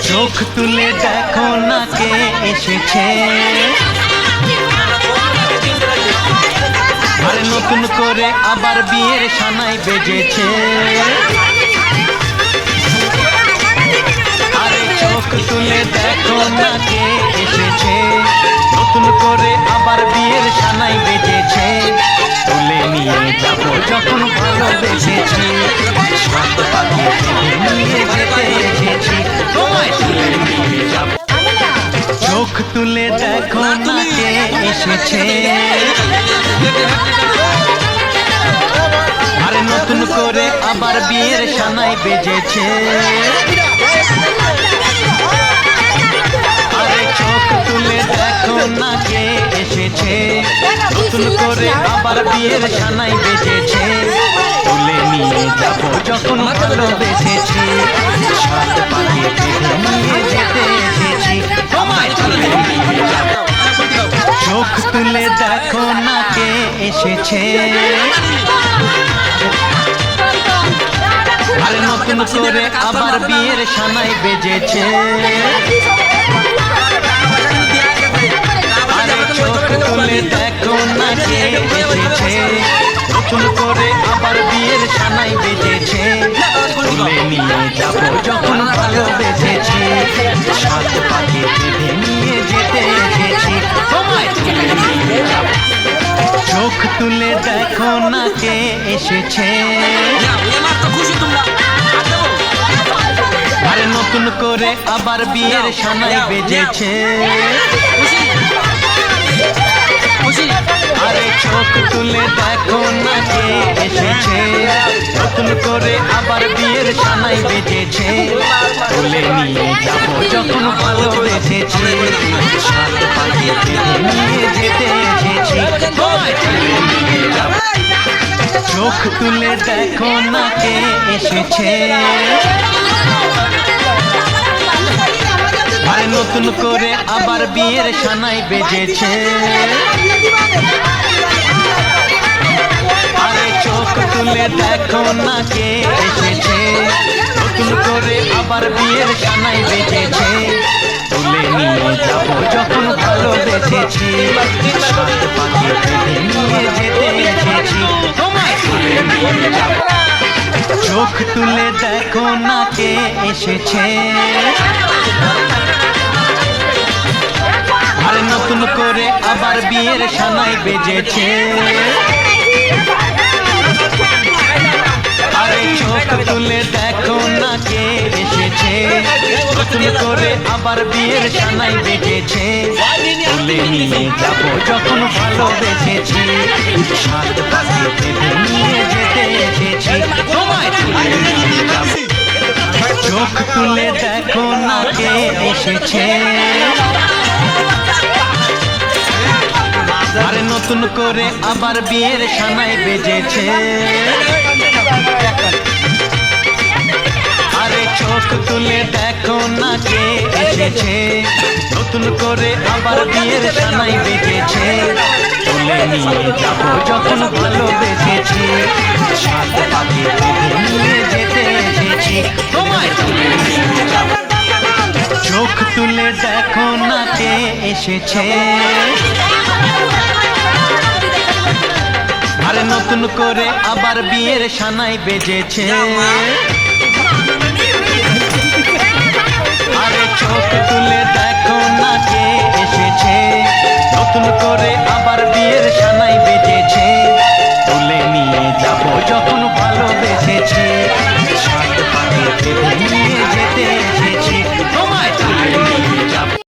চোখ তুলে দেখো না কে এসেছে, আরে নতুন করে আবার বিয়ের সানাই বেজেছে। আরে চোখ তুলে দেখো না কে এসেছে, নতুন করে আবার বিয়ের সানাই বেজেছে। তুলে নিয়ে যাবো যখন ভালোবেসেছি, সাত পাখি নিয়ে যেতে এসেছি, তোমায় তুলে নিয়ে যাবো। চোখ তুলে দেখো না কে এসেছে, আরে নতুন করে আবার বিয়ের সানাই বেজেছে। আরে চোখ তুলে দেখো না কে এসেছে, নতুন করে আবার বিয়ের সানাই বেজেছে। তুলে নিয়ে যাবো যখন ভালোবেসেছি, সাত পাখি নিয়ে যেতে এসেছি, তোমায় তুলে নিয়ে যাবো। চোখ তুলে দেখো না কে এসেছে, আরে নতুন করে আবার বিয়ের সানাই বেজেছে। আরে চোখ তুলে দেখো না কে এসেছে, নতুন করে আবার বিয়ের সানাই বেজেছে। তুলে নিয়ে যাবো যখন ভালোবেসেছি, সাত পাখি নিয়ে যেতে এসেছি, তোমায় তুলে নিয়ে যাবো। চোখ তুলে দেখো না কে এসেছে, আরে নতুন করে আবার বিয়ের সানাই বেজেছে। আরে চোখ তুলে দেখো না কে এসেছে, নতুন করে আবার বিয়ের সানাই বেজেছে। তুলে নিয়ে যাবো যখন ভালোবেসেছি, সাত পাখি নিয়ে যেতে এসেছি, তোমায় তুলে নিয়ে যাবো। চোখ তুলে দেখো না কে এসেছে, আরে নতুন করে আবার বিয়ের সানাই বেজেছে। আরে চোখ তুলে দেখো না কে এসেছে, নতুন করে আবার বিয়ের সানাই বেজেছে। তুলে নিয়ে যাবো যখন ভালোবেসেছি, সাত পাখি নিয়ে যেতে এসেছি, তোমায় তুলে নিয়ে যাবো। চোখ তুলে দেখো না কে এসেছে, আরে নতুন করে আবার বিয়ের সানাই বেজেছে। আরে চোখ তুলে দেখো না কে এসেছে, নতুন করে আবার বিয়ের সানাই বেজেছে। তুলে নিয়ে যাবো যখন ভালোবেসেছি, সাত পাখি নিয়ে যেতে এসেছি, তোমায় তুলে নিয়ে যাবো। চোখ তুলে দেখো না কে এসেছে, আরে নতুন করে আবার বিয়ের সানাই বেজেছে। আরে চোখ তুলে দেখো না কে এসেছে, নতুন করে আবার বিয়ের সানাই বেজেছে। তুলে নিয়ে যাবো যখন ভালোবেসেছি, সাত পাখি নিয়ে যেতে এসেছি, তোমায় তুলে নিয়ে যাবো। চোখ তুলে দেখো না কে এসেছে, আরে নতুন করে আবার বিয়ের সানাই বেজেছে। আরে চোখ তুলে দেখো না কে এসেছে, নতুন করে আবার বিয়ের সানাই বেজেছে।